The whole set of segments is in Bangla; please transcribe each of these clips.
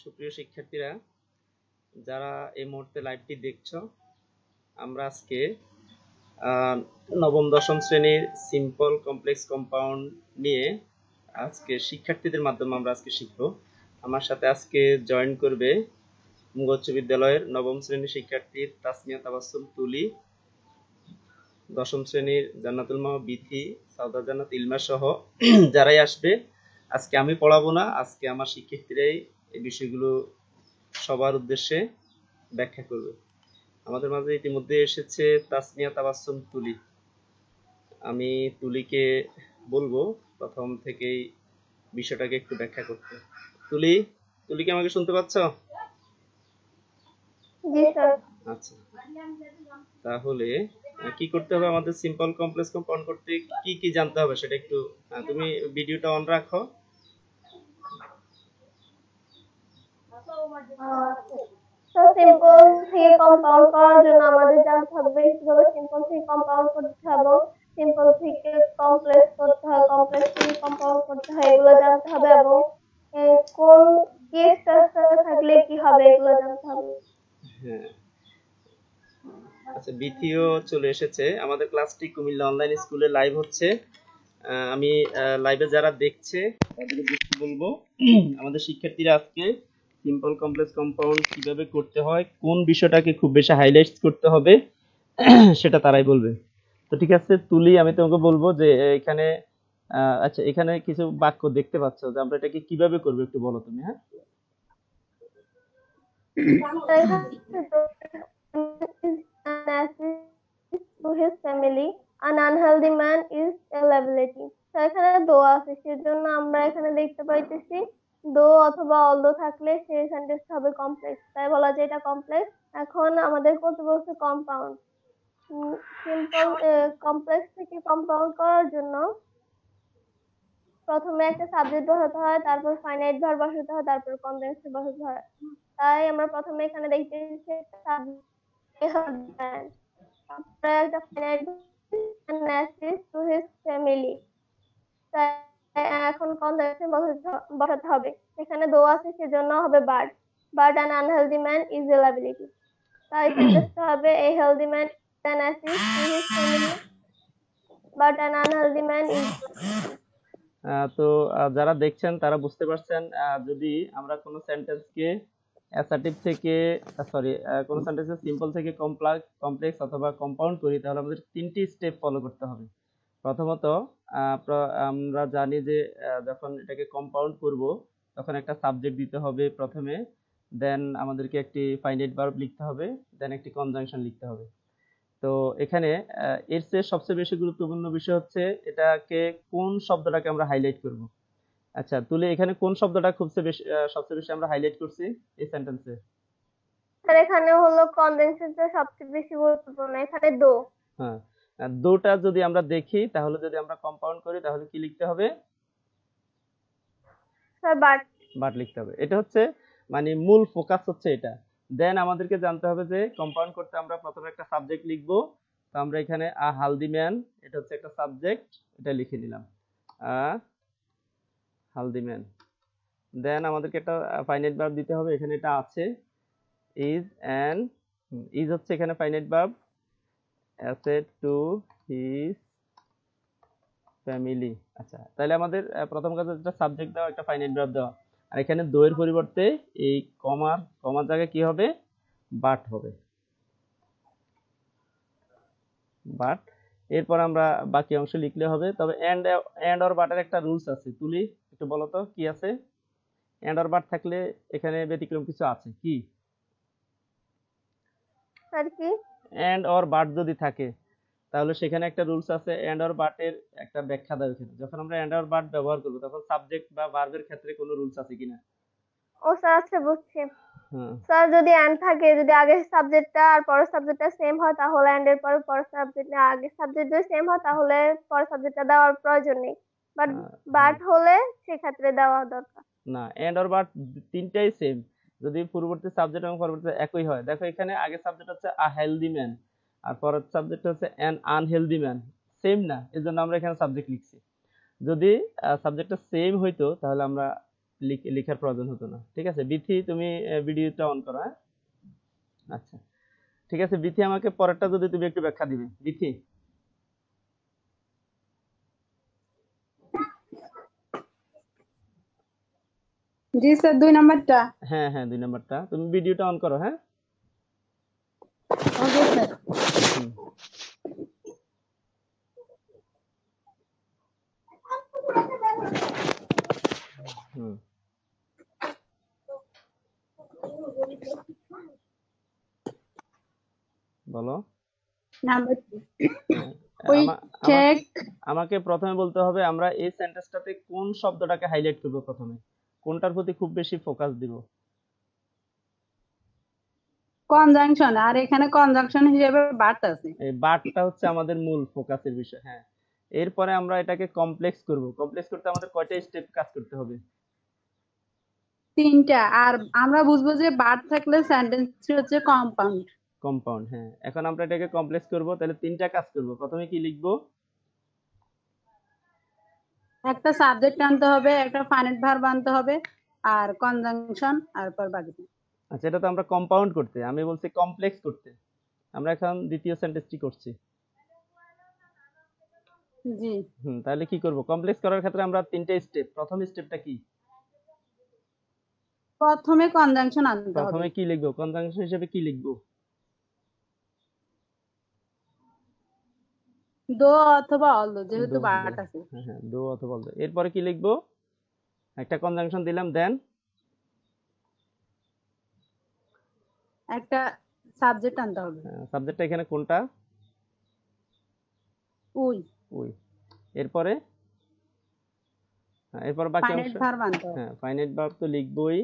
সুপ্রিয় শিক্ষার্থীরা, যারা এই মুহূর্তে লাইভটি দেখছো, আমরা আজকে নবম দশম শ্রেণীর সিম্পল কমপ্লেক্স কম্পাউন্ড নিয়ে আজকে শিক্ষার্থীদের মাধ্যমে আমরা আজকে শিখবো। আমার সাথে আজকে জয়েন করবে উচ্চ বিদ্যালয়ের নবম শ্রেণীর শিক্ষার্থী তাসমিয়া তাবাসসুম তুলি, দশম শ্রেণীর জান্নাতুল মাহ বিথি, সাউদা জান্নাত ইলমা সহ যারাই আসবে। আজকে আমি পড়াবো না, আজকে আমার শিক্ষার্থীরাই এই বিষয়গুলো সবার উদ্দেশ্যে ব্যাখ্যা করবে। আমাদের মাঝে ইতিমধ্যে এসেছে তাসমিয়া তাবাসসুম তুলি। আমি তুলিকে বলবো প্রথম থেকেই বিষয়টাকে একটু ব্যাখ্যা করতে। তুলি, তুলি কি আমাকে শুনতে পাচ্ছ? জি স্যার। আচ্ছা, তাহলে কি করতে হবে? আমাদের সিম্পল কমপ্লেক্স কম্পাউন্ড করতে কি কি জানতে হবে সেটা একটু, তুমি ভিডিওটা অন রাখো। তো সিম্পল থেকে কম্পাউন্ড করার জন্য আমাদের জানতে হবে কিভাবে সিম্পল থেকে কম্পাউন্ড করতে হবে, সিম্পল থেকে কমপ্লেক্স করতে হয়, কমপ্লেক্স থেকে কম্পাউন্ড করতে হয়, এগুলো জানতে হবে এবং কোন কি স্ট্রাকচার থাকলে কি হবে এগুলো জানতে হবে। হ্যাঁ, আচ্ছা, বিথিও চলে এসেছে। আমাদের ক্লাসটি কুমিল্লা অনলাইন স্কুলে লাইভ হচ্ছে। আমি লাইভে যারা দেখছে তাদেরকে বলবো, আমাদের শিক্ষার্থীরা আজকে সিম্পল কমপ্লেক্স কম্পাউন্ড কিভাবে করতে হয়, কোন বিষয়টাকে খুব বেশি হাইলাইট করতে হবে সেটা তারাই বলবে। তো ঠিক আছে তুলি, আমি তোমাকে বলবো যে এখানে আচ্ছা, এখানে কিছু বাক্য দেখতে পাচ্ছ, যে আমরা এটাকে কিভাবে করবো একটু বলো তুমি। হ্যাঁ, to his family, an unhealthy man is a liability. তো এখানে দো আছে, সেজন্য আমরা এখানে দেখতে পাইতেছি দো অথবা অলদো থাকলে সেই সেন্টেন্সটা হবে কমপ্লেক্স, তাই বলা যায় এটা কমপ্লেক্স। এখন আমাদের করতে বলছে কম্পাউন্ড। সিম্পল কমপ্লেক্স থেকে কম্পাউন্ড করার জন্য প্রথমে একটা সাবজেক্ট বসাতে হয়, তারপর ফাইনাইট ভার্ব বসাতে হয়, তারপর কনজাংশন বসাতে হয়। তাই আমরা প্রথমে এখানে দেখতেছি সাবজেক্ট একটা finite message to his family. এখন কনজাংশন বসাতে হবে। এখানে দো আছে সেজন্য হবে but, but an unhealthy man is a liability. তাই সেন্টেন্সটা হবে এ healthy man can assist to his family but an unhealthy man is. তো যারা দেখছেন তারা বুঝতে পারছেন, যদি আমরা কোনো সেন্টেন্সকে অ্যাসার্টিভ থেকে কোনো সেন্টেন্সকে সিম্পল থেকে কমপ্লেক্স অথবা কম্পাউন্ড করি, তাহলে আমাদের তিনটি স্টেপ ফলো করতে হবে। প্রথমত আমরা জানি যে যখন এটাকে কম্পাউন্ড করব তখন একটা সাবজেক্ট দিতে হবে প্রথমে, দেন আমাদেরকে একটি ফাইনাইট ভার্ব লিখতে হবে, দেন একটি কনজাংশন লিখতে হবে। তো এখানে এর চেয়ে সবচেয়ে বেশি গুরুত্বপূর্ণ বিষয় হচ্ছে এটাকে কোন শব্দটাকে আমরা হাইলাইট করব। আচ্ছা তুলে, এখানে কোন শব্দটা সবচেয়ে বেশি আমরা হাইলাইট করছি এই সেন্টেন্সে? স্যার এখানে হলো কনডেন্সেশনটা সবচেয়ে বেশি গুরুত্বপূর্ণ, এখানে দো। হ্যাঁ, দুটা যদি আমরা দেখি, তাহলে যদি আমরা কম্পাউন্ড করি তাহলে কি লিখতে হবে? Sir but. বাট লিখতে হবে। এটা হচ্ছে মানে মূল ফোকাস হচ্ছে এটা। দেন আমাদেরকে জানতে হবে যে কম্পাউন্ড করতে আমরা প্রথমে একটা সাবজেক্ট লিখবো। তো আমরা এখানে আ হালদি ম্যান, এটা হচ্ছে একটা সাবজেক্ট, এটা লিখে নিলাম আ হালদি ম্যান। দেন আমাদেরকে একটা ফাইনাইট ভার্ব দিতে হবে, এখানে এটা আছে ইজ অ্যান, ইজ হচ্ছে এখানে finite verb, asset to his family. আচ্ছা, তাহলে আমাদের প্রথম কাজ হচ্ছে সাবজেক্ট দেওয়া, একটা ফাইনাইট ভার্ব দেওয়া। আর এখানে দোয়ের পরিবর্তে এই কমার জায়গায় কি হবে? বাট হবে, বাট। এরপর আমরা বাকি অংশ লিখলে হবে। তবে এন্ড অর বাটের একটা রুলস আছে, তুলি একটু বলো তো কি আছে? এন্ড অর বাট থাকলে এখানে ব্যতিক্রম কিছু আছে কি? স্যার কি? এন্ড অর বাট যদি থাকে তাহলে সেখানে একটা রুলস আছে, এন্ড অর বাটের একটা ব্যাখ্যা দেওয়া উচিত। যখন আমরা এন্ড অর বাট ব্যবহার করব তখন সাবজেক্ট বা ভার্বের ক্ষেত্রে কোনো রুলস আছে কিনা? ও স্যার আচ্ছা বুঝছি। হ্যাঁ, স্যার যদি এন্ড থাকে, যদি আগের সাবজেক্টটা আর পরের সাবজেক্টটা সেম হয় তাহলে এন্ড এর পরে পরের সাবজেক্ট, আগের সাবজেক্ট যদি সেম হয় তাহলে পরের সাবজেক্টটা দেওয়ার প্রয়োজন নেই, বাট বাট হলে সেক্ষেত্রে দেওয়া দরকার। না, এন্ড অর বাট তিনটাই সেম যদি পূর্ববর্তী সাবজেক্ট এবং পরবর্তী একই হয়। দেখো এখানে আগের সাবজেক্ট হচ্ছে আ হেলদি ম্যান আর পরের সাবজেক্ট হচ্ছে অ্যান আনহেলদি ম্যান, সেম না, এজন্য আমরা এখানে সাবজেক্ট লিখছি। যদি সাবজেক্টটা সেম হইতো তাহলে আমরা লেখার প্রয়োজন হতো না। ঠিক আছে বিথি, তুমি ভিডিওটা অন করো। হ্যাঁ আচ্ছা ঠিক আছে বিথি, আমাকে পরেরটা যদি তুমি একটু ব্যাখ্যা দিবে বিথি। জি স্যার 2 নাম্বারটা। হ্যাঁ হ্যাঁ 2 নাম্বারটা, তুমি ভিডিওটা অন করো। হ্যাঁ ওকে স্যার। হুম হুম বলো। নাম্বার হ্যাঁ, উই চেক। আমাকে প্রথমে বলতে হবে আমরা এই সেন্টেন্সটাতে কোন শব্দটাকে হাইলাইট করব, প্রথমে কোনটার প্রতি খুব বেশি ফোকাস দিব। কনজাংশন, আর এখানে কনজাংশন হিসেবে বাট আছে। এই বাটটা হচ্ছে আমাদের মূল ফোকাসের বিষয়। হ্যাঁ এরপরে আমরা এটাকে কমপ্লেক্স করব। কমপ্লেক্স করতে আমাদের কয়টা স্টেপ কাজ করতে হবে? 3টা। আর আমরা বুঝবো যে বাট থাকলে সেন্টেন্স হচ্ছে কম্পাউন্ড। কম্পাউন্ড। হ্যাঁ এখন আমরা এটাকে কমপ্লেক্স করব, তাহলে 3টা কাজ করব। প্রথমে কি লিখব? একটা সাবজেক্ট আনতে হবে, একটা ফাইনাইট ভার্ব আনতে হবে, আর কনজাংশন, আর পর বাকি। আচ্ছা এটা তো আমরা কম্পাউন্ড করতে, আমি বলছি কমপ্লেক্স করতে। আমরা এখন দ্বিতীয় সেন্টেন্সটি করছি। জি তাহলে কি করব? কমপ্লেক্স করার ক্ষেত্রে আমরা 3টা স্টেপ। প্রথম স্টেপটা কি? প্রথমে কনজাংশন আনতে হবে। প্রথমে কি লিখব? কনজাংশন হিসেবে কি লিখব? দো অথবা অলদো, যেহেতু দো, বাট আছে। হ্যাঁ হ্যাঁ দো অথবা অলদো। এরপরে কি লিখব? একটা কনজাংশন দিলাম, দেন একটা সাবজেক্ট আনতে হবে। সাবজেক্টটা এখানে কোনটা? উই। উই। এরপরে এরপর বাকি অংশ। ফাইনাইট ভার্ব আনতে হবে। হ্যাঁ ফাইনাইট ভার্ব তো লিখবই।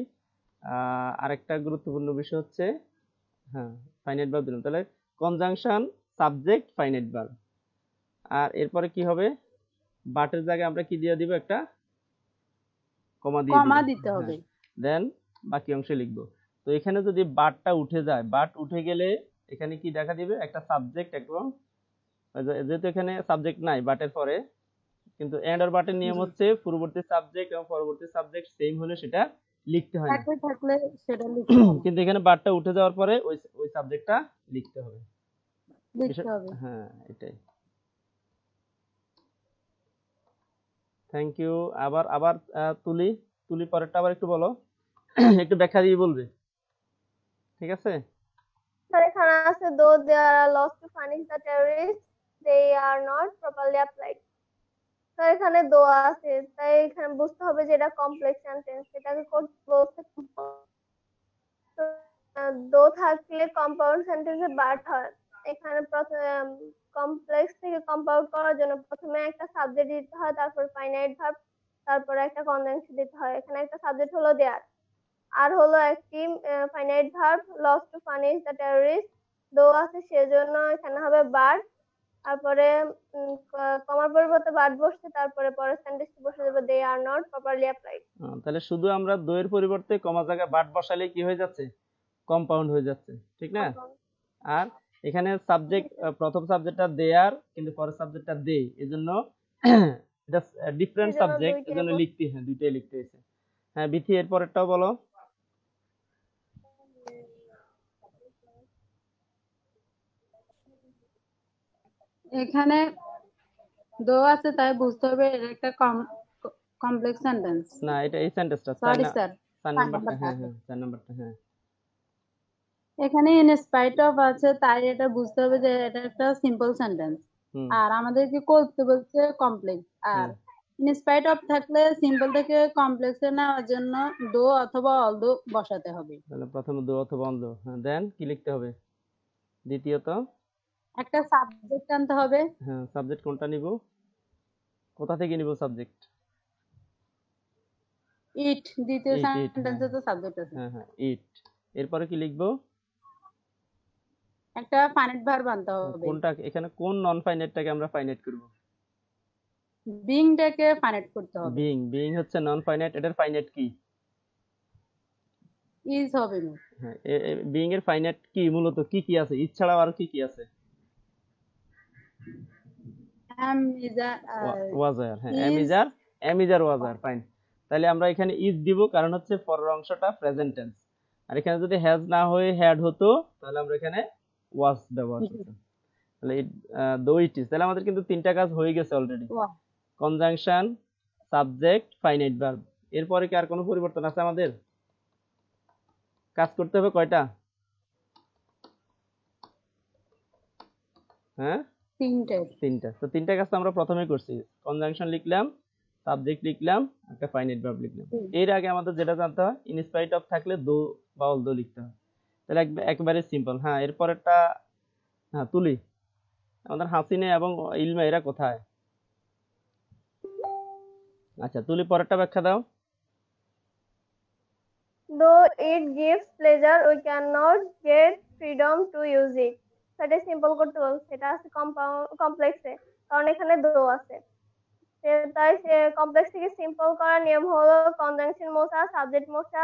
আরেকটা গুরুত্বপূর্ণ বিষয় হচ্ছে, হ্যাঁ ফাইনাইট ভার্ব দিলাম, তাহলে কনজাংশন সাবজেক্ট ফাইনাইট ভার্ব। আর এরপরে কি হবে? বাটের জায়গায় আমরা কি দিয়ে দিব? একটা কমা দিয়ে দিব। কমা দিতে হবে। দেন বাকি অংশ লিখব। তো এখানে যদি বাটটা উঠে যায়, বাট উঠে গেলে এখানে কি দেখা দিবে? একটা সাবজেক্ট এবং যেহেতু এখানে সাবজেক্ট নাই বাটের পরে, কিন্তু এন্ড আর বাটের নিয়ম হচ্ছে পূর্ববর্তী সাবজেক্ট এবং পরবর্তী সাবজেক্ট সেম হলে সেটা লিখতে হয় না। একই থাকলে সেটা লিখতে হবে। কিন্তু এখানে বাটটা উঠে যাওয়ার পরে ওই সাবজেক্টটা লিখতে হবে। লিখতে হবে। হ্যাঁ এটাই। Thank you. আবার আবার তুলি, তুলি পরেরটা আবার একটু বলো। একটু ব্যাখ্যা দিয়ে বলবে, ঠিক আছে? স্যার এখানে আছে though there are laws to punish the terrorists, they are not properly applied. Sir এখানে দো আছে, তাই এখানে বুঝতে হবে যে এটা কমপ্লেক্স সেন্টেন্স, এটাকে করতে বলতে দো থাকলে কম্পাউন্ড সেন্টেন্সে বাট হয়। এখানে প্রথমে কমপ্লেক্স থেকে কম্পাউন্ড করার জন্য প্রথমে একটা সাবজেক্ট দিতে হয়, তারপর ফাইনাইট ভার্ব, তারপরে একটা কনজাংশন দিতে হয়। এখানে একটা সাবজেক্ট হলো দেয়ার, আর হলো একটি finite verb loss to punish the terrorist. Though আছে সেজন্য এখানে হবে বাট, তারপরে কমার পরিবর্তে বাট বসছে, তারপরে পরের সেন্টেন্সে বসে যাবে দে আর নট প্রপারলি অ্যাপ্লাইড। তাহলে শুধু আমরা দোয়ের পরিবর্তে কমা জায়গায় বাট বসালে কি হয়ে যাচ্ছে? কম্পাউন্ড হয়ে যাচ্ছে, ঠিক না? আর এখানে সাবজেক্ট, প্রথম সাবজেক্টটা দেয়ার কিন্তু পরের সাবজেক্টটা দে, এজন্য এটা ডিফারেন্ট সাবজেক্ট, এজন্য লিখতে, হ্যাঁ দুইটাই লিখতে হয়েছে। হ্যাঁ বিথি এর পরেরটাও বলো। এখানে দো আছে, তাই বুঝতে হবে এটা একটা কমপ্লেক্স সেন্টেন্স। না এটা এই সেন্টেন্সটা, সরি স্যার, 4 নাম্বারটা। হ্যাঁ হ্যাঁ 4 নাম্বারটা। হ্যাঁ এখানে ইন স্পাইট অফ আছে, তাই এটা বুঝতে হবে যে এটা একটা সিম্পল সেন্টেন্স। আর আমাদেরকে করতে বলছে কমপ্লেক্স। আর ইন স্পাইট অফ থাকলে সিম্পল থেকে কমপ্লেক্সে নেওয়ার জন্য দো অথবা অলদো বসাতে হবে। তাহলে প্রথমে দো অথবা অলদো, হ্যাঁ দেন কি লিখতে হবে? দ্বিতীয়ত একটা সাবজেক্ট আনতে হবে। হ্যাঁ সাবজেক্ট কোনটা নিব? কোথা থেকে নিব সাবজেক্ট? ইট, দ্বিতীয় সেন্টেন্সে তো সাবজেক্ট আছে। হ্যাঁ হ্যাঁ ইট। এরপরে কি লিখব? একটা ফাইনাইট ভার্ব আনতে হবে। কোনটা? এখানে কোন নন ফাইনাইটটাকে আমরা ফাইনাইট করব? বিংটাকে ফাইনাইট করতে হবে। বিং হচ্ছে নন ফাইনাইট, এটার ফাইনাইট কি? ইজ হবে না। হ্যাঁ বিং এর ফাইনাইট কি মূলত কি কি আছে? ইজ ছাড়াও আর কি কি আছে? am is ওয়াজ আর, হ্যাঁ am is are was are, fine. তাহলে আমরা এখানে ইজ দিব, কারণ হচ্ছে পরের অংশটা প্রেজেন্ট টেন্স। আর এখানে যদি হ্যাজ না হয়ে হ্যাড হতো তাহলে আমরা এখানে ওয়াজ ব্যবহার করতাম। তাহলে দো ইট ইজ, তাহলে আমাদের কিন্তু তিনটা কাজ হয়ে গেছে already. Conjunction, subject, finite verb. এরপরে কি আর কোনো পরিবর্তন আছে আমাদের? কাজ করতে হবে কয়টা? হ্যাঁ, তিনটা। তো তিনটা কাজ তো আমরা প্রথমে করছি। কনজাংশন লিখলাম, সাবজেক্ট লিখলাম, একটা ফাইনাইট ভার্ব লিখলাম। এর আগে আমাদের যেটা জানতে হয়, ইন স্পাইট অফ থাকলে দো বা অলদো লিখতে হয়। তাহলে একেবারে সিম্পল। হ্যাঁ, এরপরেরটা হ্যাঁ তুলি। আমাদের হাসিনে এবং ইলমা এরা কোথায়? আচ্ছা, তুলি পরেরটা ব্যাখ্যা দাও। Though it gives pleasure, we cannot get freedom to use it. সেটা সিম্পল করতে বলছে, এটা আছে কমপ্লেক্সে, কারণ এখানে দো আছে। তাই কমপ্লেক্স থেকে সিম্পল করার নিয়ম হলো কনজাংশন মোছা, সাবজেক্ট মোছা,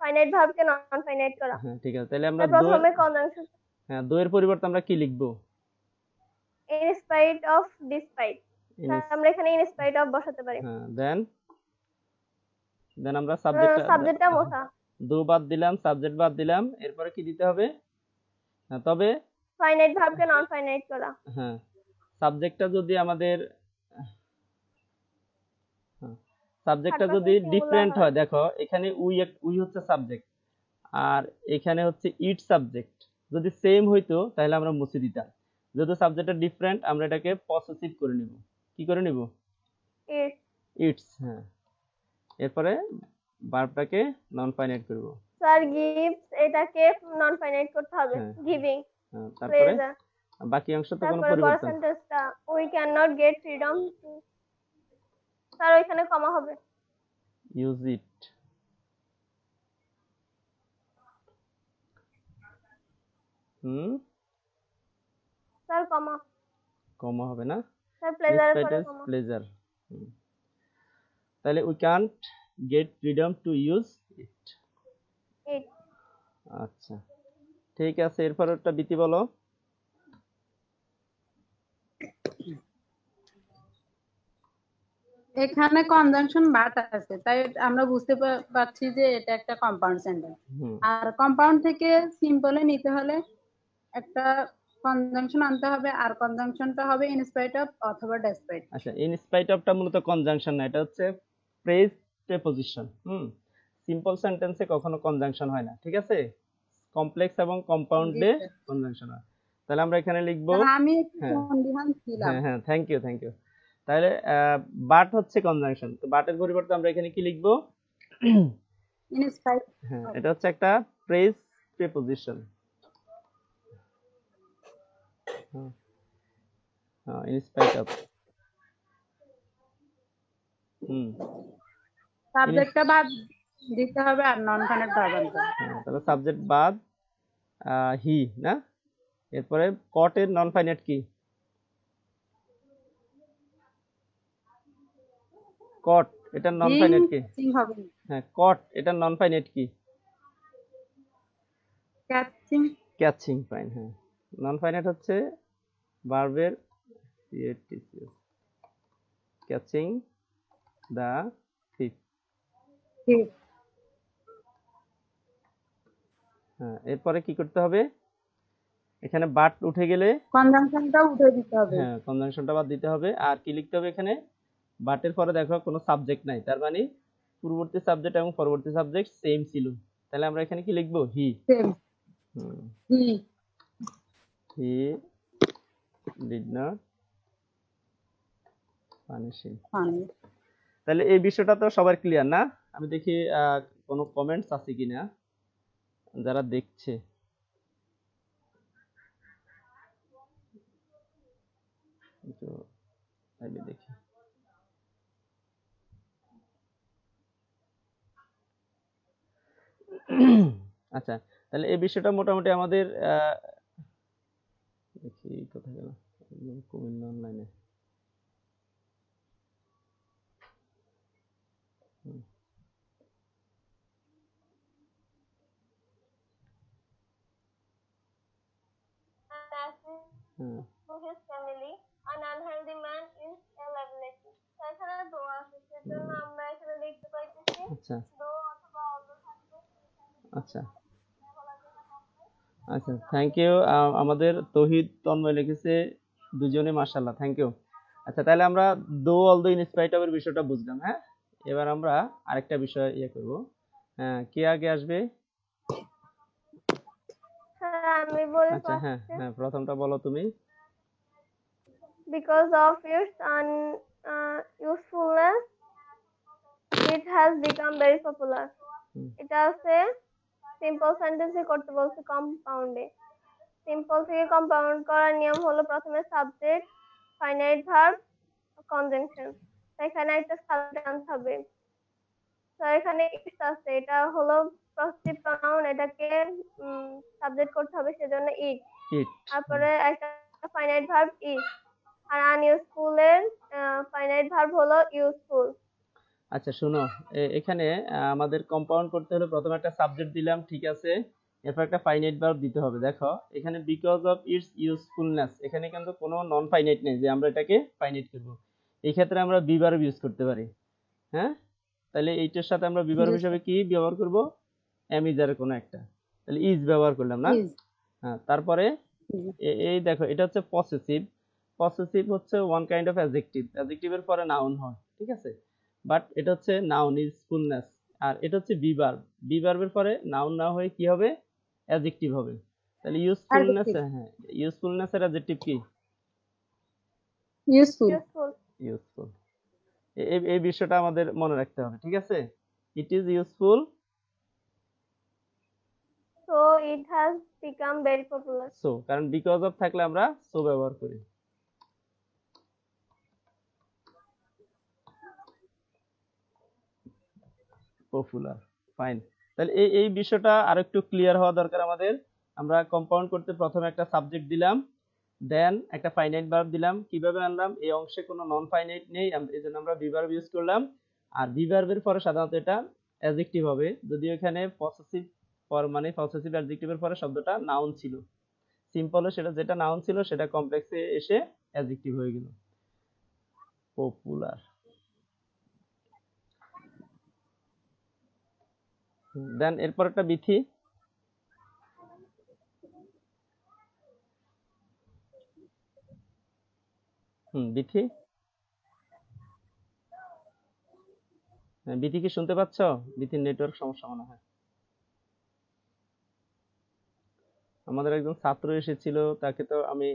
ফাইনাইট ভার্বকে নন ফাইনাইট করা। হ্যাঁ ঠিক আছে, তাহলে আমরা প্রথমে কনজাংশন, হ্যাঁ দো এর পরিবর্তে আমরা কি লিখব? In spite of, despite. আমরা এখানে ইন স্পাইট অফ বসাতে পারি। হ্যাঁ, দেন আমরা সাবজেক্টটা মোছা, দো বাদ দিলাম, সাবজেক্ট বাদ দিলাম, এরপরে কি দিতে হবে? হ্যাঁ, তবে ফাইনাইট ভার্বকে নন ফাইনাইট করা। হ্যাঁ, সাবজেক্টটা যদি আমাদের সাবজেক্টটা যদি ডিফারেন্ট হয়, দেখো এখানে উই হচ্ছে সাবজেক্ট আর এখানে হচ্ছে ইট সাবজেক্ট, যদি সেম হইতো তাহলে আমরা মুছে দিতাম। যদি সাবজেক্টটা ডিফারেন্ট, আমরা এটাকে পসেসিভ করে নিব। কি করে নিব? ইটস। হ্যাঁ, এরপরে ভার্বটাকে নন ফাইনাইট করব। স্যার গিভস, এটাকে নন ফাইনাইট করতে হবে, গিভিং। তারপরে বাকি অংশ তো কোনো পরিবর্তন। পার্সেন্টেজটা we can not get freedom, sir ওইখানে কমা হবে, ইউজ ইট। স্যার কমা হবে না, স্যার প্লেজারের পরে কমা। প্লেজার। তাহলে we can't gate freedom to use it. আচ্ছা ঠিক আছে, এরপর একটা বিতি বলো। এখানে কনজাংশন বাট আছে, তাই আমরা বুঝতে পারছি যে এটা একটা কম্পাউন্ড সেন্টেন্স। আর কম্পাউন্ড থেকে সিম্পলে নিতে হলে একটা কনজাংশন আনতে হবে, আর কনজাংশনটা হবে ইন স্পাইট অফ অথবা ডেসপাইট। আচ্ছা, ইন স্পাইট অফটা মূলত কনজাংশন না, এটা হচ্ছে ফ্রেজ প্রিপোজিশন। সিম্পল সেন্টেন্সে কখনো কনজাংশন হয় না, ঠিক আছে? কমপ্লেক্স এবং কম্পাউন্ডে কনজাংশন হয়। তাহলে আমরা এখানে লিখব, আমি সন্দিহান ছিলাম। হ্যাঁ থ্যাংক ইউ। তাহলে বাট হচ্ছে কনজাংশন, তো বাটের পরিবর্তে আমরা এখানে কি লিখব? In spite. হ্যাঁ, এটা হচ্ছে একটা phrase preposition. In spite of. সাবজেক্টটা বাদ দিতে হবে আর নন ফাইনাইট ভার্ব আনতে হবে। তাহলে সাবজেক্ট বাদ হি না, এরপরে কট এর নন ফাইনাইট কি? কট, এটা নন ফাইনাইট কি? হ্যাঁ, কট এটা নন ফাইনাইট কি? ক্যাচিং। ফাইন। হ্যাঁ, নন ফাইনাইট হচ্ছে ভার্বের ক্যাচিং দা থিপ। হ্যাঁ, এরপরে কি করতে হবে? এখানে বাট উঠে গেলে কনজাংশনটা উঠে দিতে হবে। হ্যাঁ, কনজাংশনটা বাদ দিতে হবে। আর কি লিখতে হবে এখানে? বাটের পরে দেখো কোনো সাবজেক্ট নাই, তার মানে পূর্ববর্তী সাবজেক্ট এবং পরবর্তী সাবজেক্ট সেম ছিল। তাহলে আমরা এখানে কি লিখবো? He. He did not punish him. তাহলে এই বিষয়টা তো সবার ক্লিয়ার না? আমি দেখি কোনো কমেন্টস আছে কিনা যারা দেখছে। তো আগে দেখি। আচ্ছা, তাহলে এই বিষয়টা মোটামুটি আমাদের দেখি কোথায় গেল, কুমিল্লা অনলাইনে। To his family, an unhealthy man is a liability. এখানে দোয়া আছে, সেজন্য আমরা আচ্ছা দো অথবা although থাকলে আচ্ছা আচ্ছা, থ্যাংক ইউ। আমাদের তৌহিদ তন্ময় লিখেছে দুজনে মাশাআল্লাহ, থ্যাংক ইউ। আচ্ছা, তাহলে আমরা দো অলদো ইন স্পাইট অফ এর বিষয়টা বুঝলাম। হ্যাঁ, এবার আমরা আরেকটা বিষয় করব। কে আগে আসবে? স্যার আমি বলি আচ্ছা, হ্যাঁ ফার্স্টে। হ্যাঁ, প্রথমটা বলো তুমি। Because of its usefulness, it has become very popular. এটা আছে সিম্পল সেন্টেন্সে করতে বলছে কম্পাউন্ডে। সিম্পল থেকে কম্পাউন্ড করার নিয়ম হলো প্রথমে সাবজেক্ট, ফাইনাইট ভার্ব, কনজাংশন। এখানে একটা সাবজেক্ট আনতে হবে। তো এখানে ইটস আছে, এটা হলো পজিটিভ প্রনাউন, এটাকে সাবজেক্ট করতে হবে, সেজন্য ইট। ইট। তারপরে একটা ফাইনাইট ভার্ব ইজ, আর আনইউজফুল এর ফাইনাইট ভার্ব হলো ইউজফুল। আচ্ছা শুনো, এখানে আমাদের কম্পাউন্ড করতে হলে প্রথমে একটা সাবজেক্ট দিলাম, ঠিক আছে, এরপর একটা ফাইনাইট ভার্ব দিতে হবে। দেখো এখানে বিকজ অফ ইটস ইউজফুলনেস, এখানে কিন্তু কোনো নন ফাইনাইট নেই যে আমরা এটাকে ফাইনাইট করব। এই ক্ষেত্রে আমরা বি ভার্ব ইউজ করতে পারি। হ্যাঁ, তাহলে এইটার সাথে আমরা বি ভার্ব হিসেবে কি ব্যবহার করব? এম ইজ এর কোনো একটা, তাহলে ইজ ব্যবহার করলাম না। হ্যাঁ, তারপরে এই দেখো এটা হচ্ছে পসেসিভ। পসেসিভ হচ্ছে ওয়ান কাইন্ড অফ অ্যাডজেক্টিভ, অ্যাডজেক্টিভের পরে নাউন হয়, ঠিক আছে, বাট এটা হচ্ছে নাউন ইউজফুলনেস। আর এটা হচ্ছে বি ভার্ব, বি ভার্বের পরে নাউন না হয়ে কি হবে? অ্যাডজেক্টিভ হবে। তাহলে ইউজফুলনেস, হ্যাঁ, ইউজফুলনেস এর অ্যাডজেক্টিভ কি? ইউজফুল। ইউজফুল। এই বিষয়টা আমাদের মনে রাখতে হবে, ঠিক আছে। It is useful, so it has become very popular. So, কারণ বিকজ অফ থাকলে আমরা সো ব্যবহার করি। Popular, fine. তাহলে এই বিষয়টা আরেকটু ক্লিয়ার হওয়া দরকার আমাদের। আমরা কম্পাউন্ড করতে প্রথমে একটা সাবজেক্ট দিলাম, দেন একটা ফাইনাইট ভার্ব দিলাম। কিভাবে আনলাম? এই অংশে কোনো নন ফাইনাইট নেই, এজন্য আমরা বি ভার্ব ইউজ করলাম। আর বি ভার্বের পরে সাধারণত এটা অ্যাডজেক্টিভ হবে, যদিও এখানে পসেসিভ মানে পসেসিভ অ্যাডজেক্টিভের পরে শব্দটা নাউন ছিল। সিম্পলে সেটা যেটা নাউন ছিল সেটা কমপ্লেক্সে এসে অ্যাডজেক্টিভ হয়ে গেল। পপুলার। দেন এরপর একটা বিথি। বিথি, বিথি কি শুনতে পাচ্ছ? বিথির নেটওয়ার্ক সমস্যা মনে হয়। আমাদের একজন ছাত্র এসেছিল, তাকে তো আমি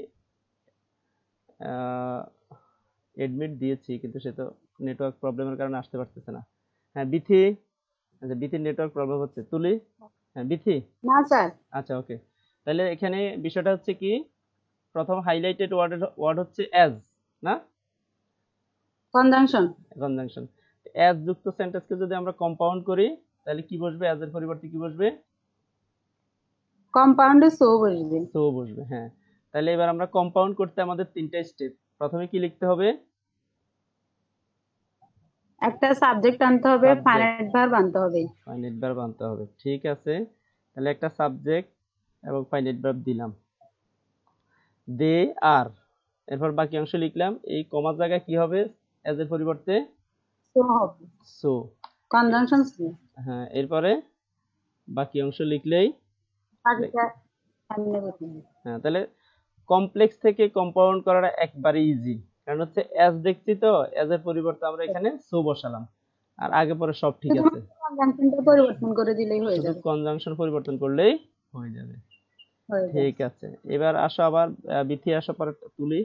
এডমিট দিয়েছি, কিন্তু সে তো নেটওয়ার্ক প্রবলেমের কারণে আসতে পারতেছে না। হ্যাঁ বিথি, আচ্ছা বিথির নেটওয়ার্ক প্রবলেম হচ্ছে। তুলি, হ্যাঁ বিথি। না স্যার। আচ্ছা ওকে, তাহলে এখানে বিষয়টা হচ্ছে কি, প্রথম হাইলাইটেড ওয়ার্ড হচ্ছে অ্যাজ, না? কনজাংশন। কনজাংশন। অ্যাজ যুক্ত সেন্টেন্সকে যদি আমরা কম্পাউন্ড করি তাহলে কি বসবে? অ্যাজ এর পরিবর্তে কি বসবে? কম্পাউন্ডে সো বসবে। সো বসবে, হ্যাঁ। তাহলে এবার আমরা কম্পাউন্ড করতে আমাদের তিনটা স্টেপ। প্রথমে কি লিখতে হবে? একটা সাবজেক্ট আনতে হবে, ফাইনাইট ভার্ব আনতে হবে। ফাইনাইট ভার্ব আনতে হবে, ঠিক আছে। তাহলে একটা সাবজেক্ট এবং ফাইনাইট ভার্ব দিলাম, দে আর, এরপর বাকি অংশ লিখলাম। এই কমার জায়গায় কি হবে? অ্যাজ এর পরিবর্তে সো হবে। So, conjunction so. হ্যাঁ, এরপরে বাকি অংশ লিখলেই, হ্যাঁ। তাহলে কমপ্লেক্স থেকে কম্পাউন্ড করাটা একবারে ইজি, কারণ হচ্ছে অ্যাজ দেখছি তো, অ্যাজ এর পরিবর্তে আমরা এখানে সো বসালাম, আর আগে পরে সব ঠিক আছে। কনজাংশনটা পরিবর্তন করে দিলেই হয়ে যাবে। কনজাংশন পরিবর্তন করলেই হয়ে যাবে, ঠিক আছে। এবার আসো আবার বিথি, আসো পরে তুলি।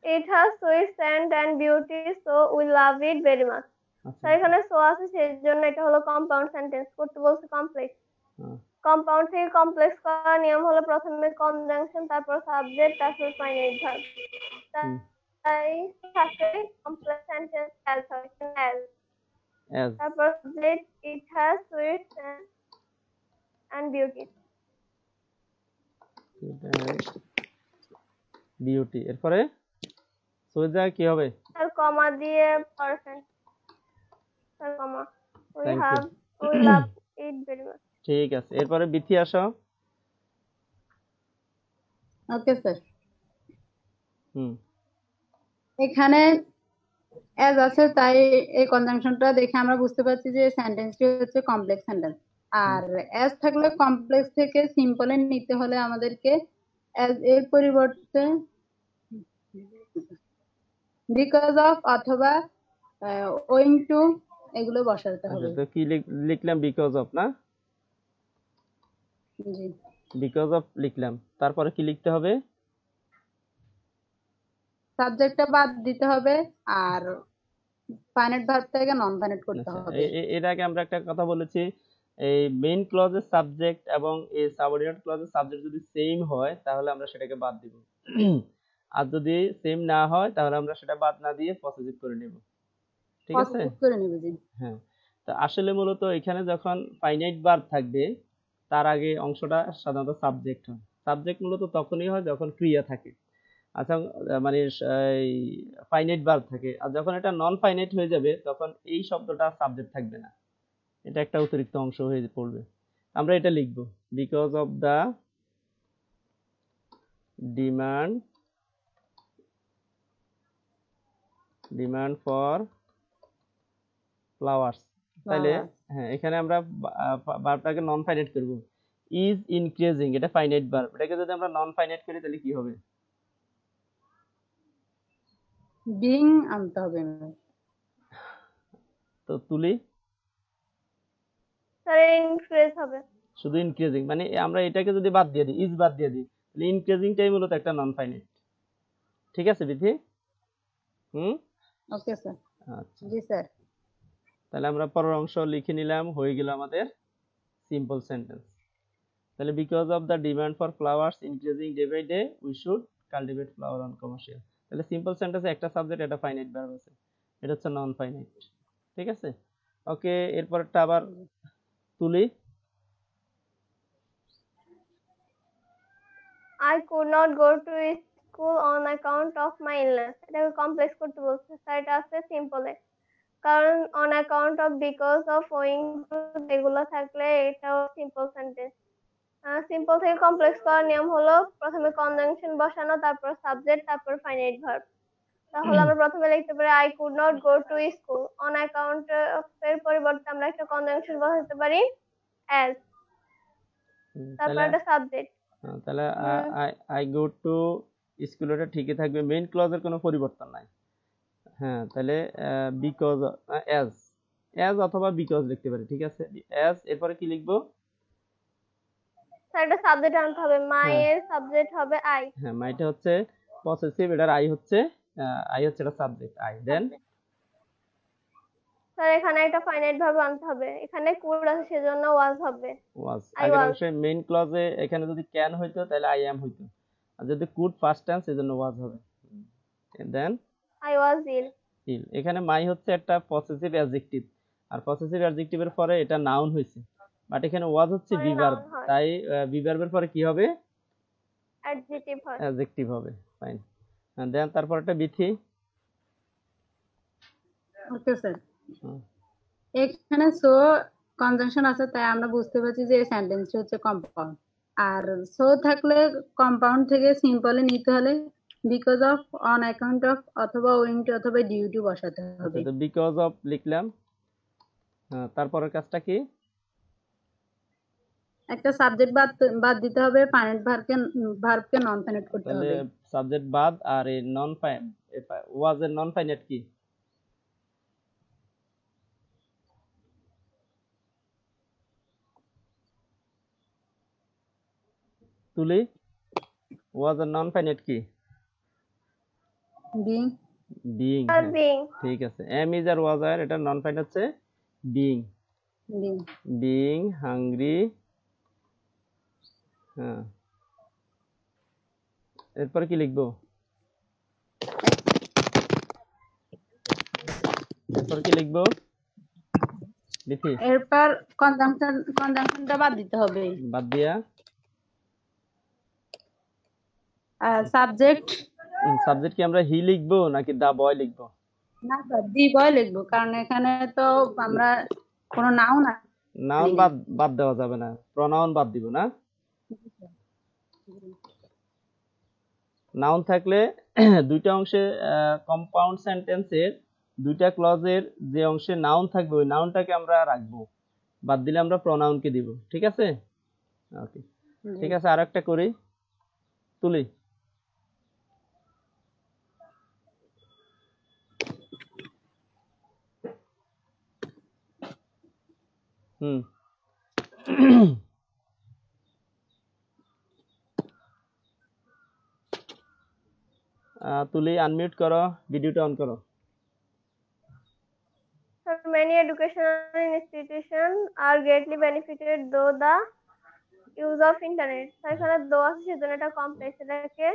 It has sweet scent and beauty, so we love it very much. তো এখানে সো আছে, সেজন্য এটা হলো কম্পাউন্ড সেন্টেন্স, করতে বলছে কমপ্লেক্স। কম্পাউন্ড থেকে কমপ্লেক্স করার নিয়ম হলো প্রথমে কনজাংশন, তারপর সাবজেক্ট, তারপর ফাইনাইট ভার্ব। তাই থাকে কমপ্লেক্স সেন্টেন্স অ্যাজ হয়, অ্যাজ। তারপর subject, it has sweet and beauty. Beauty, এরপরে সোজা কি হবে? আর কমা দিয়ে পারফেক্ট, আর comma, we love it very much. ঠিক আছে, এরপরে বিথি আসো। Okay sir. হুম এখানে অ্যাজ আছে, তাই এই কনজাংশনটা দেখে আমরা বুঝতে পারছি যে সেন্টেন্সটি হচ্ছে কমপ্লেক্স সেন্টেন্স। আর অ্যাজ থাকলে কমপ্লেক্স থেকে সিম্পলে নিতে হলে আমাদেরকে অ্যাজ এর পরিবর্তে বিকজ অফ অথবা ওয়িং টু এগুলো বসাতে আচ্ছা, হবে। তো কি লিখলাম? বিকজ অফ না? জি, বিকজ অফ লিখলাম, তারপরে কি লিখতে হবে? সাবজেক্টটা বাদ দিতে হবে আর ফাইনাইট ভার্বটাকে নন ফাইনাইট করতে আচ্ছা, হবে। এর আগে আমরা একটা কথা বলেছি, এই মেইন ক্লজের সাবজেক্ট এবং এই সাবঅর্ডিনেট ক্লজের সাবজেক্ট যদি সেম হয় তাহলে আমরা সেটাকে বাদ দিব। আর যদি সেম না হয় তাহলে আমরা সেটা বাদ না দিয়ে পসেসিভ করে নেব। ঠিক আছে? পজিটিভ করে নেবে। জি, হ্যাঁ, তো আসলে মূলত এখানে যখন ফাইনাইট ভার্ব থাকবে তার আগে অংশটা সাধারণত সাবজেক্ট হয়। সাবজেক্ট মূলত তখনই হয় যখন ক্রিয়া থাকে। আচ্ছা, মানে এই ফাইনাইট ভার্ব থাকে, আর যখন এটা নন ফাইনাইট হয়ে যাবে তখন এই শব্দটা সাবজেক্ট থাকবে না, এটা একটা অতিরিক্ত অংশ হয়ে পড়বে। আমরা এটা লিখব, because of the demand for flowers. তাহলে হ্যাঁ, এখানে আমরা ভার্বটাকে নন ফাইনাইট করব। ইজ ইনক্রিজিং, এটা ফাইনাইট ভার্ব, এটাকে যদি আমরা নন ফাইনাইট করি তাহলে কি হবে? বিং আনতে হবে। তো তুলি, স্যার ইনক্রিজ হবে। শুধু ইনক্রিজিং, মানে আমরা এটাকে যদি বাদ দিয়ে দিই, ইজ বাদ দিয়ে দিই, তাহলে ইনক্রিজিংটাই মূলত একটা নন ফাইনাইট। ঠিক আছে বিধি? Okay sir. আচ্ছা, জি স্যার। তাহলে আমরা পরের অংশ লিখে নিলাম, হয়ে গেল আমাদের সিম্পল সেন্টেন্স। তাহলে because of the demand for flowers increasing day by day we should cultivate flower on commercial. তাহলে সিম্পল সেন্টেন্সে একটা সাবজেক্ট, একটা ফাইনাইট ভার্ব আছে, এটা হচ্ছে নন ফাইনাইট। ঠিক আছে? ওকে, এরপরটা আবার তুলি। I could not go to school on account of my illness. এটাকে কমপ্লেক্স করতে বলছে স্যার, এটা আছে সিম্পলে, কারণ on account of, because of, owing to এগুলো থাকলে এটাও সিম্পল সেন্টেন্স। সিম্পল থেকে কমপ্লেক্স করার নিয়ম হলো প্রথমে কনজাংশন বসানো, তারপর সাবজেক্ট, তারপর ফাইনাইট ভার্ব। তাহলে আমরা প্রথমে লিখতে পারি I could not go to school, on account এর পরিবর্তে আমরা একটা কনজাংশন বসাতে পারি অ্যাজ, তারপর তাহলে একটা সাবজেক্ট। তাহলে আই গো টু স্কুল, এটা ঠিকই থাকবে, মেইন ক্লজের কোনো পরিবর্তন নাই। হ্যাঁ, তাহলে বিকজ অ্যাজ, অ্যাজ অথবা বিকজ লিখতে পারি। ঠিক আছে, অ্যাজ, এরপরে কি লিখবো? স্যার এটা সাবজেক্ট আনতে হবে, মাই এর সাবজেক্ট হবে আই। হ্যাঁ, মাইটা হচ্ছে পসেসিভ, এটার আই হচ্ছে এটা সাবজেক্ট, আই। দেন স্যার এখানে একটা ফাইনাইট ভার্ব আনতে হবে, এখানে কুড আছে সেজন্য ওয়াজ হবে। ওয়াজ। আই আগের ওয়াজ। অংশে মেইন ক্লজে এখানে যদি ক্যান হইতো তাহলে আই অ্যাম হইতো, আর যদি কুড ফার্স্ট টেন্স এজন্য ওয়াজ হবে। দেন আই ওয়াজ ইল। ইল, এখানে মাই হচ্ছে একটা পসেসিভ অ্যাডজেক্টিভ, আর পসেসিভ অ্যাডজেক্টিভের পরে এটা নাউন হয়েছে, বাট এখানে ওয়াজ হচ্ছে পরে বিভার্ব, নাউন হয়, তাই বিভার্বের পরে কি হবে? অ্যাডজেক্টিভ হয়। অ্যাডজেক্টিভ হবে। ফাইন। দেন তারপর একটা বিথি। Okay sir. এখানে সো কনজাংশন আছে, তাই আমরা বুঝতে পারছি যে এই সেন্টেন্সটি হচ্ছে কম্পাউন্ড। আর সো থাকলে কম্পাউন্ড থেকে সিম্পলে নিতে হলে because of, on account of অথবা ওয়িং টু অথবা ডিউ টু বসাতে হবে। তো বিকজ অফ লিখলাম, তারপরের কাজটা কি? একটা সাবজেক্ট বাদ দিতে হবে, ফাইনাইট ভার্বকে নন ফাইনাইট করতে তাহলে হবে। সাবজেক্ট বাদ, আর এই নন ফাইন ওয়াজ এর নন ফাইনাইট কি? তুলি, ওয়াজ এর নন ফাইনাইট কি? বিং। বিইং। বিং। ঠিক আছে, এম ইজ আর ওয়াজ আর এটা নন ফাইনাইট হচ্ছে বিইং। বিং। Being hungry. হ্যাঁ, এরপর কি লিখবো? এরপর কি লিখবো লিখি? এরপর কনজাংশনটা বাদ দিতে হবে। বাদ দিয়া সাবজেক্ট। সাবজেক্ট কি আমরা হি লিখবো নাকি দা বয় লিখবো? না স্যার, দি বয় লিখবো, কারণ এখানে তো আমরা কোনো নাউন নাউন বাদ দেওয়া যাবে না, প্রনাউন বাদ দিব না। নাউন থাকলে দুইটা অংশে কম্পাউন্ড সেন্টেন্সের দুইটা ক্লজের যে অংশে নাউন থাকবে ওই নাউনটাকে আমরা রাখবো, বাদ দিলে আমরা প্রনাউনকে দিব। ঠিক আছে? ওকে, ঠিক আছে। আর একটা করি, তুলি। হুম তুলি আনমিউট করো, ভিডিওটা অন করো। Sir, many educational institutions are greatly benefited though the use of internet. Sir এখানে দো আছে সেজন্য এটা কমপ্লেক্স, এটাকে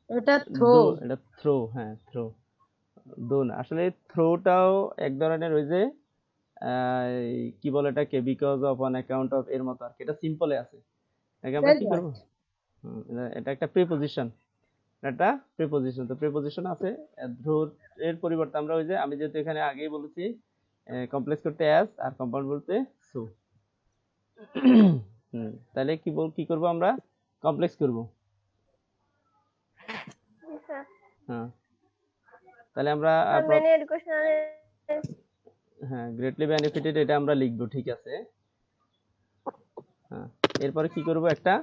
এটা থ্রো। এটা থ্রো, হ্যাঁ থ্রো, দো না। আসলে থ্রোটাও এক ধরনের ওই যে কি বলে এটাকে, because of, on account of এর মতো আর কি। এটা সিম্পলে আছে, এটাকে আমরা কি করব, এটা একটা প্রিপজিশন, এটা প্রিপজিশন। তো প্রিপজিশন আছে থ্রো এর পরিবর্তে আমরা ওই যে আমি যেহেতু এখানে আগেই বলেছি কমপ্লেক্স করতে অ্যাজ আর কম্পাউন্ড বলতে সো। তাহলে কি করব আমরা, কমপ্লেক্স করব। হ্যাঁ, তাহলে আমরা many educational হ্যাঁ গ্রেটলি বেনিফিটেড এটা আমরা লিখবো। ঠিক আছে, হ্যাঁ। এরপরে কি করব, একটা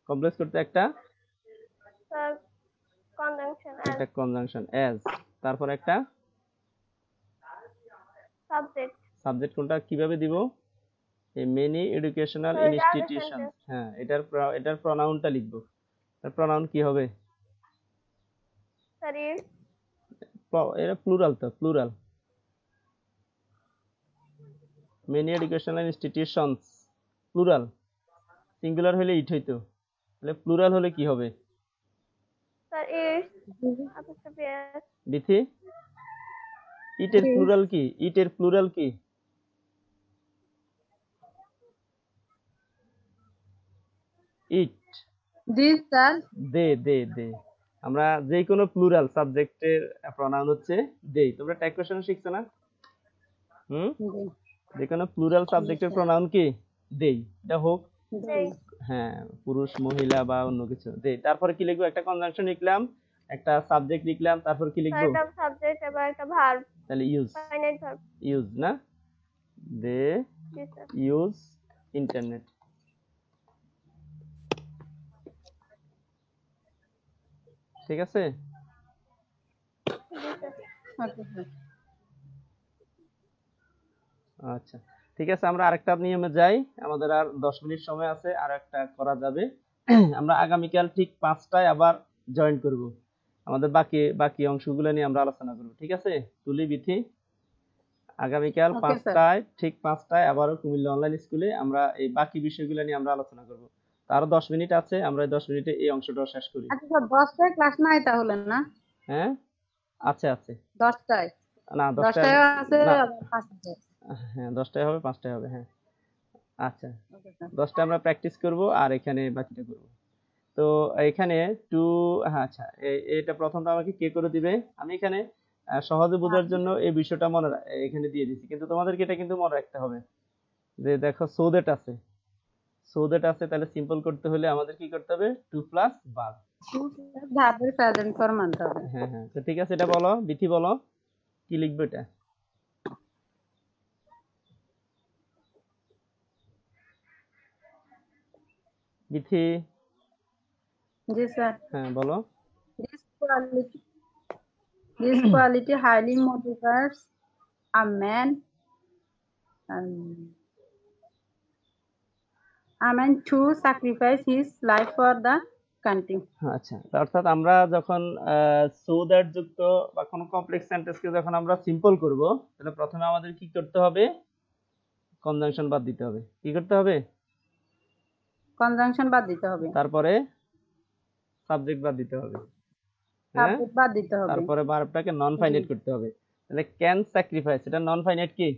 কমপ্লেক্স করতে একটা conjunction একটা কনজাংশন অ্যাজ, তারপর একটা subject সাবজেক্ট। কোনটা কিভাবে দিব, এই মেনি এডুকেশনাল So, এটা ইনস্টিটিউশন, sentence. হ্যাঁ এটার প্রনাউনটা লিখবো। তার প্রনাউন কি হবে, Sir, is এটা প্লুরাল, তো plural, many educational institutions plural, singular হলে ইট হইতো, তাহলে প্লুরাল হলে কি হবে, sir is apostrophe s Bithi ইটের প্লুরাল কি, ইটের প্লুরাল কি, ইট, দিস স্যার, দে। আমরা যে কোনো প্লুরাল সাবজেক্টের প্রনাউন হচ্ছে দে। তোমরা ট্যাগ কোশ্চেন শিখছো না? যে কোনো প্লুরাল সাবজেক্টের প্রনাউন কি দেই, এটা হোক they হ্যাঁ পুরুষ মহিলা বা অন্য কিছু দে। তারপরে কি লিখবো, একটা কনজাংশন লিখলাম, একটা সাবজেক্ট লিখলাম, তারপর কি লিখবো, একটা সাবজেক্ট এবার একটা ভার্ব, তাহলে ইউজ, ফাইনাইট ভার্ব। ইউজ না, দে জি স্যার। Use internet. ঠিক আছে, আচ্ছা ঠিক আছে। আমরা আরেকটা নিয়মে যাই, আমাদের আর 10 মিনিট সময় আছে, আর একটা করা যাবে। আমরা আগামীকাল ঠিক 5টায় আবার জয়েন করব, আমাদের বাকি অংশগুলো নিয়ে আমরা আলোচনা করব। ঠিক আছে তুলি, বিথি, আগামীকাল 5টায় ঠিক 5টায় আবারও কুমিল্লা অনলাইন স্কুলে আমরা এই বাকি বিষয়গুলো নিয়ে আমরা আলোচনা করব। আরো 10 মিনিট আছে, আমরা এই 10 মিনিটে এই অংশটা শেষ করি। আচ্ছা স্যার 10টায় ক্লাস নাই তাহলে না? হ্যাঁ আছে 10টায় না, 10টায় আছে, না, আবার 5টায়। হ্যাঁ 10টায় হবে, 5টায় হবে, হ্যাঁ আচ্ছা 10টা আমরা প্র্যাকটিস করব আর এখানে বাকিটা করব। তো এখানে টু, হ্যাঁ আচ্ছা এটা প্রথমটা আমাকে কে করে দিবে, আমি এখানে সহজে বোঝার জন্য এই বিষয়টা এখানে দিয়ে দিচ্ছি, কিন্তু তোমাদেরকে এটা কিন্তু মনে রাখতে হবে যে দেখো সো দ্যাট আছে, তাহলে সিম্পল করতে হলে আমাদের কি করতে হবে, টু প্লাস ভার্ব। ভার্বের প্রেজেন্ট ফর্ম আনতে হবে। হ্যাঁ তো ঠিক আছে, এটা বলো বিথি, বলো কি লিখবে এটা, বিথি। জি স্যার। হ্যাঁ বলো। This quality highly motivates a man to sacrifice his life for the country. আচ্ছা, অর্থাৎ আমরা যখন সো দ্যাট যুক্ত বা কোনো কমপ্লেক্স সেন্টেন্সকে যখন আমরা সিম্পল করব, তাহলে প্রথমে আমাদের কি করতে হবে, কনজাংশন বাদ দিতে হবে। কি করতে হবে, কনজাংশন বাদ দিতে হবে, তারপরে সাবজেক্ট বাদ দিতে হবে, সাবজেক্ট বাদ দিতে হবে, তারপরে ভার্বটাকে নন ফাইনাইট করতে হবে। তাহলে ক্যান স্যাক্রিফাইস, এটা নন ফাইনাইট কি,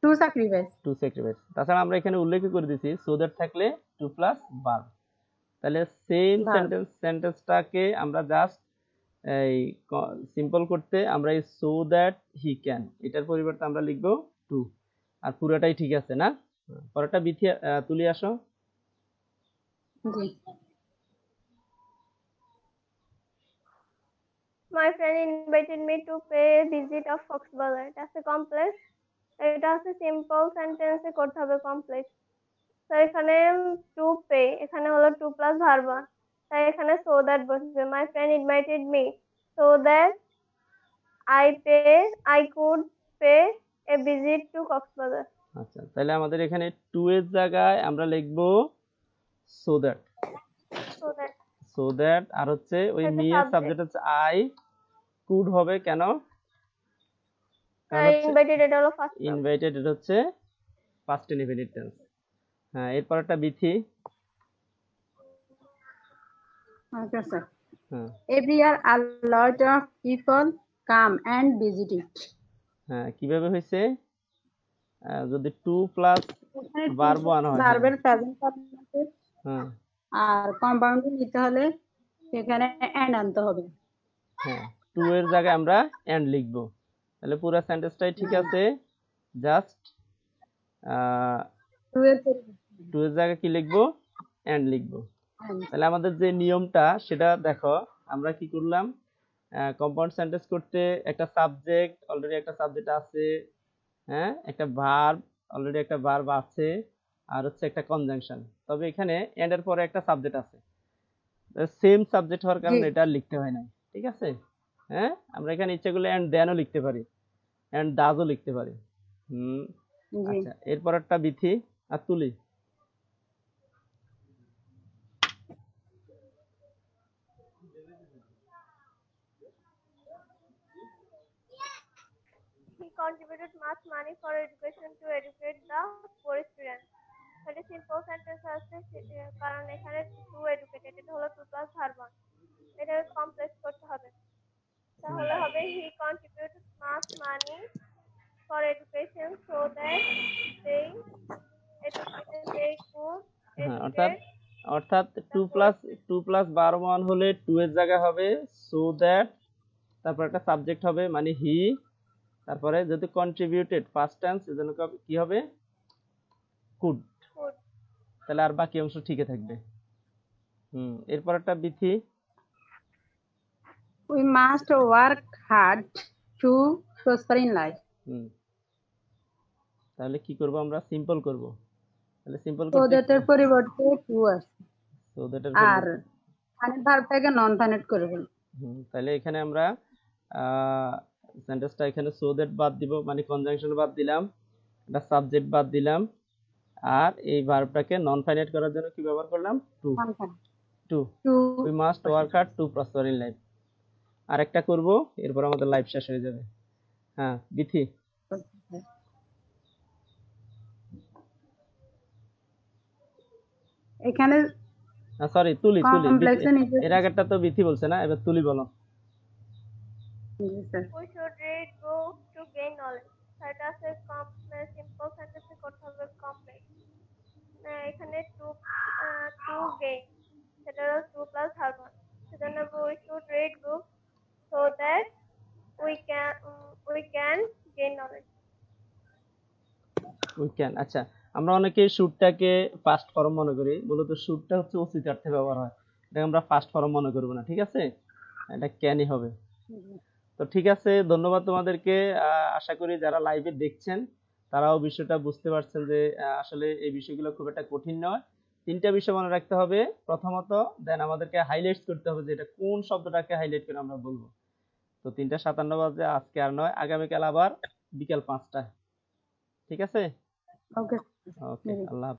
টু স্যাক্রিফাইস। তাছাড়া আমরা এখানে উল্লেখ করে দিয়েছি সো দ্যাট থাকলে টু প্লাস ভার্ব। তাহলে সেম সেন্টেন্সটাকে আমরা জাস্ট এই সিম্পল করতে আমরা এই সো দ্যাট হি ক্যান, এটার পরিবর্তে আমরা লিখবো টু। আর পুরোটাই ঠিক আছে না? পরেরটা বিথি তুলি আসো। জি। My friend invited me to pay a visit of Foxbazaar. এটা আছে কমপ্লেক্স, এটা আছে সিম্পল সেন্টেন্সে করতে হবে কমপ্লেক্স। তো এখানে টু পে, এখানে হলো টু প্লাস ভার্ব ওয়ান, তাই এখানে সো দ্যাট বসবে। My friend invited me so that I could pay a visit to Cox's Bazar. আচ্ছা, তাহলে আমাদের এখানে টু এর জায়গায় আমরা লিখবো so that. So that so that আর হচ্ছে ওই মি এর সাবজেক্ট হচ্ছে আই, কুড হবে কেন? কারণ হচ্ছে ইনভাইটেড, এটা হলো ফার্স্ট ফর্ম। ইনভাইটেড এটা হচ্ছে পাস্ট ইনডিফিনিট টেন্স। হ্যাঁ, এরপরটা বিথি। Okay sir. হ্যাঁ Every year a lot of people come and visit it. হ্যাঁ, কিভাবে হয়েছে? যদি টু প্লাস ভার্ব ওয়ান হয়, ভার্বের প্রেজেন্ট ফর্মে হ্যাঁ আর কম্পাউন্ডে নিতে হলে সেখানে এন্ড আনতে হবে। হ্যাঁ, টু এর জায়গায় আমরা এন্ড লিখবো, তাহলে পুরো সেন্টেন্সটাই ঠিক আছে। জাস্ট টু এর জায়গায় কি লিখবো? এন্ড লিখবো। তাহলে আমাদের যে নিয়মটা সেটা দেখো, আমরা কি করলাম, কম্পাউন্ড সেন্টেন্স করতে একটা সাবজেক্ট, অলরেডি একটা সাবজেক্ট আছে, হ্যাঁ, একটা ভার্ব, অলরেডি একটা ভার্ব আছে, আর হচ্ছে একটা কনজাংশন। তবে এখানে এন্ড এর পরে একটা সাবজেক্ট আছে, সেম সাবজেক্ট হওয়ার কারণে এটা লিখতে হয় না, ঠিক আছে? হ্যাঁ, আমরা এখানে ইচ্ছা করলে এন্ড দেনও লিখতে পারি, এন্ড ডাজও লিখতে পারি। আচ্ছা, এরপর একটা বিথি আর তুলি। He contributed much money for education to educate the poor students. এটা সিম্পল সেন্টেন্স আছে, কারণ এখানে টু এডুকেটেড, এটা হলো টু প্লাস ভার্ব ওয়ান, এটা কমপ্লেক্স করতে হবে। তাহলে হবে he contributed much money for education so that they could হ্যাঁ, এডুকেট। অর্থাৎ টু প্লাস ভার্ব ওয়ান হলে টু এর জায়গায় হবে সো দ্যাট, তারপর একটা সাবজেক্ট হবে মানে হি, তারপরে যদি কন্ট্রিবিউটেড ফার্স্ট টেন্স, এজন্য কি হবে? কুড। তাহলে আর বাকি অংশ ঠিকই থাকবে। এরপর একটা Bithi. We must work hard to prosper in life. তাহলে কি করব আমরা? সিম্পল করব। তাহলে সিম্পল so করতে that এর পরিবর্তে টু আসে, সো দ্যাট এর আর ফাইনাল ভার্বটাকে নন ফাইনাল করে ফেলব। তাহলে এখানে আমরা সেন্টেন্সটা এখানে সো দ্যাট বাদ দিব, মানে কনজাংশন বাদ দিলাম, একটা সাবজেক্ট বাদ দিলাম, আর এই ভার্বটাকে নন ফাইনাইট করার জন্য কি ব্যবহার করলাম? To. We must work hard to prosper in life. আরেকটা করব, এরপর আমাদের লাইফ শেষ হয়ে যাবে। হ্যাঁ, বিথি। এখানে সরি, তুলি। এর আগেরটা তো বিথি বলছে না, এবার তুলি বলো। We should read books to gain knowledge. এটা আছে সিম্পল সেন্টেন্সে করতে হবে কমপ্লেক্স। এখানে টু গেইন, সেটা টু প্লাস ভার্ব ওয়ান, সেজন্য we should read books so that we can gain knowledge. We can. আচ্ছা, আমরা অনেকে শুডটাকে ফার্স্ট ফর্ম মনে করি, মূলত শুডটা হচ্ছে অস্তিত্বার্থে ব্যবহার হয়, এটা আমরা ফার্স্ট ফর্ম মনে করব না, ঠিক আছে? এটা ক্যানই হবে। তো ঠিক আছে, ধন্যবাদ তোমাদেরকে। আশা করি যারা লাইভে দেখছেন তারাও বিষয়টা বুঝতে পারছেন যে আসলে এই বিষয়গুলো খুব একটা কঠিন নয়। তিনটা বিষয় মনে রাখতে হবে। প্রথমত, দেন আমাদেরকে হাইলাইটস করতে হবে যে এটা কোন শব্দটাকে হাইলাইট করে আমরা বলবো। তো 3:57 বাজে, আজকে আর নয়, আগামীকাল আবার বিকাল 5টায়, ঠিক আছে? ওকে, ওকে, আল্লাহ হাফেজ।